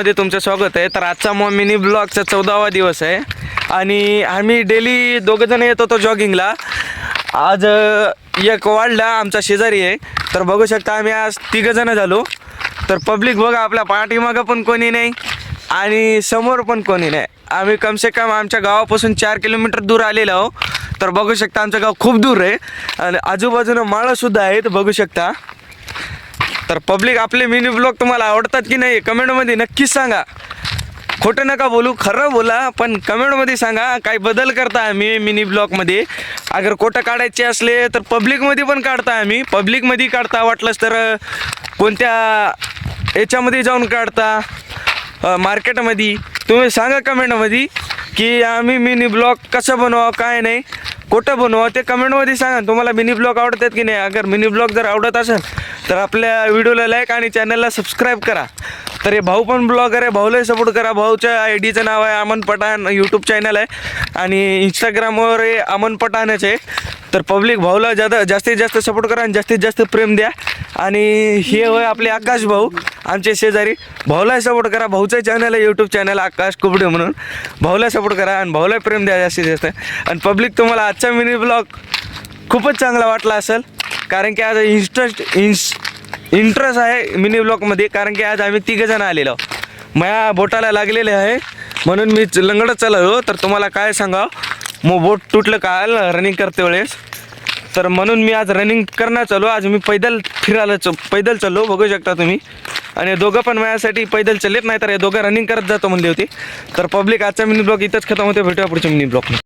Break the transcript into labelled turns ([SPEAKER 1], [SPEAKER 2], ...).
[SPEAKER 1] ब्लॉगमध्ये तुमचं स्वागत आहे। तर आजचा मिनी ब्लॉगचा 14वा दिवस आहे आणि आम्ही डेली दोघंजण येत होतो जॉगिंगला। आज एक वाढला आमचा शेजारी आहे, तर बघू शकता आम्ही आज तिघंजण झालो। तर पब्लिक बघा, आपल्या पाठीमागं पण कोणी नाही आणि समोर पण कोणी नाही। आम्ही कमसे कम आमच्या गावापासून 4 किलोमीटर दूर आलेलो आहो। तर बघू शकता आमचं गाव खूप दूर आहे आणि आजूबाजूला माळंसुद्धा आहेत, बघू शकता। तर पब्लिक, आपले मिनी ब्लॉग तुम्हाला आवडतात की नाही कमेंटमध्ये नक्कीच सांगा। खोटं नका बोलू, खरं बोला, पण कमेंटमध्ये सांगा काही बदल करता आम्ही मिनी ब्लॉगमध्ये। अगर खोटं काढायचे असले तर पब्लिकमध्ये पण काढता, आम्ही पब्लिकमध्ये काढता, वाटलंच तर कोणत्या याच्यामध्ये जाऊन काढता, मार्केटमध्ये। तुम्ही सांगा कमेंटमध्ये की आम्ही मिनी ब्लॉग कसं बनवावं, काय नाही, कुठं बनवा ते कमेंटमध्ये सांगा। तुम्हाला मिनी ब्लॉग आवडतात की नाही? अगर मिनी ब्लॉग जर आवडत असेल तर आपल्या व्हिडिओला लाईक आणि चॅनलला सबस्क्राईब करा। तर हे भाऊ पण ब्लॉगर आहे, भाऊलाही सपोर्ट करा। भाऊच्या आयडीचं नाव आहे अमन पठाण, यूट्यूब चॅनल आहे आणि इंस्टाग्रामवर हे अमन पठाणच आहे। तर पब्लिक भाऊला जास्तीत जास्त सपोर्ट करा आणि जास्तीत जास्त प्रेम द्या। आणि हे होय आपले आकाश भाऊ, आमचे शेजारी, भाऊलाही सपोर्ट करा। भाऊचं चॅनल आहे यूट्यूब चॅनल आकाश कुबडे म्हणून, भाऊला सपोर्ट करा आणि भाऊला प्रेम द्या जास्तीत जास्त। आणि पब्लिक, तुम्हाला आजचा मिनी ब्लॉग खूपच चांगला वाटला असेल, कारण की आज इंटरेस्ट आहे मिनी ब्लॉगमध्ये, कारण की आज आम्ही तिघंजण आलेलो। माझ्या बोटाला लागलेले आहे म्हणून मी लंगडत चाललो। तर तुम्हाला काय सांगा, मग बोट तुटलं काल रनिंग करते वेळेस, तर म्हणून मी आज रनिंग करणार चालू। आज मी पैदल चाललो, बघू शकता तुम्ही। आणि दोघं पण माझ्यासाठी पैदल चाललेत, नाही तर हे दोघं रनिंग करत जातो म्हणले होते। तर पब्लिक, आजचा मिनी ब्लॉग इथंच खतम होते, भेटूया पुढच्या मिनी ब्लॉगमध्ये।